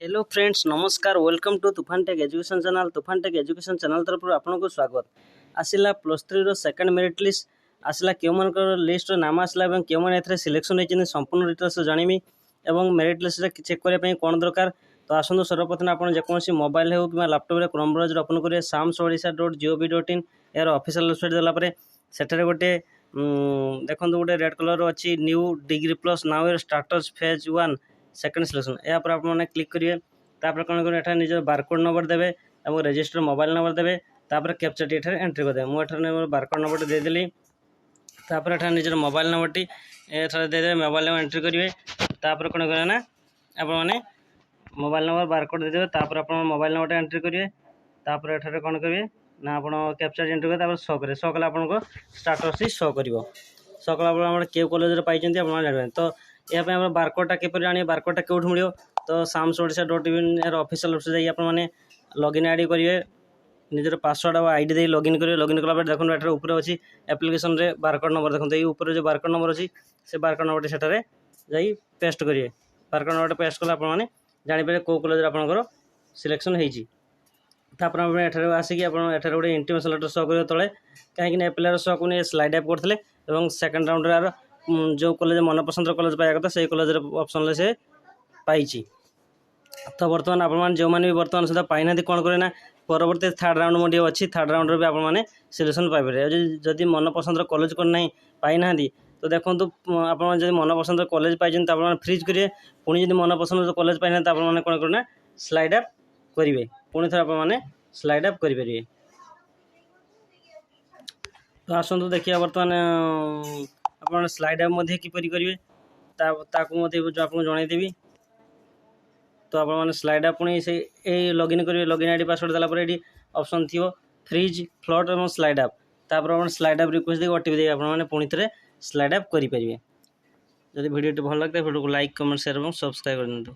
Hello friends नमस्कार welcome to तुफान take education channel तरफ आपको स्वागत आसला +3 सेकंड मेरिट लिस्ट आसला क्यों लिस्ट नाम आसला क्यों सिलेक्शन होती संपूर्ण डिटेल्स जानी और मेरिट लिस्ट चेक करने कौन दरकार तो आसतु सर्वप्रथम आप जेकोसी मोबाइल हो कि लैपटॉप क्रोम ब्राउजर ओपन करेंगे samsodisha.gov.in यार ऑफिशियल वेबसाइट देलापर सेठारे गोटे देखो गोटे रेड कलर अच्छी new degree plus now starters phase 1 second selection या आपने क्लिक करेंगे तापर कौन करेंगे निजर बारकोड नंबर देवे और रजिस्टर मोबाइल नंबर देवे तापर कैप्चर टी एंट्री करदे मुझे बारकोड नंबर देदेली तापर एठार निजर मोबाइल नंबर टी देदेवे मोबाइल नंबर एंट्री करेंगे तापर कौन करेंगे ना आपने मोबाइल नंबर बारकोड देदेवे तापर आप मोबाइल नंबर एंट्री करेंगे तापर एठार कौन करेंगे ना आप कैप्चर एंट्री करेंगे शो करेंगे शो कले आपको स्टाटस शो कर शो कला क्यों कॉलेज पाई आप जानते तो यहाँ बारकोडा किपर जाने बारकोडा कौट मिल तो samsodisha.in यार ऑफिशियल वेबसाइट जाइए लॉगिन आईडी करेंगे निजर पासवर्ड और आईडी दे लॉगिन करेंगे लॉगिन कला देखो एठार ऊपर अच्छी एप्लिकेशन रे बारकोड नंबर देखो ये ऊपर जो बारकोड नंबर अच्छी से बारकोड नंबर सेठारे जाई पेस्ट करेंगे बारकोड नंबर पेस्ट कले आपने जापर कौ कॉलेज आपंकर सिलेक्शन होपर एठार आसिक एठार गोटे इंटिमेशन लेटर शो कर तले कहीं पिलार शो को स्लाइड ऐप करते सेकेंड राउंड यार जो कॉलेज मन पसंद कॉलेज पाया कथा से कॉलेज ऑप्शन से पाई तो बर्तमान आप जो मैंने भी बर्तमान सुधा पाई ना कौन करें परवर्ती थर्ड राउंड मोड अच्छी थर्ड राउंड भी आपने सिलेक्शन पाइपर जदि मन पसंद कॉलेज करना पाई ना तो देखो आप मन पसंद कॉलेज पाई तो आप फ्रीज करेंगे पुणी जब मन पसंद कॉलेज पाई ना तो आपने कौन करना स्लाइड अप करेंगे पुणी थे आपने स्लाइड अप करेंगे तो आसतु देखिए बर्तमान आप स्लाइड अप किपरि करेंगे जो आपको जनईदेवी तो आप स्लाइड अप पुणी से लॉगिन करेंगे लॉगिन आईडी पासवर्ड देलापर ये ऑप्शन थी फ्रीज फ्लट और स्लाइड अप तापर स्लाइड अप रिक्वेस्ट दे ओटीपी दे आपने पुणी थे स्लाइड अप करेंगे जब वीडियो भल लगता है वीडियो को लाइक कमेंट शेयर और सब्सक्राइब कर।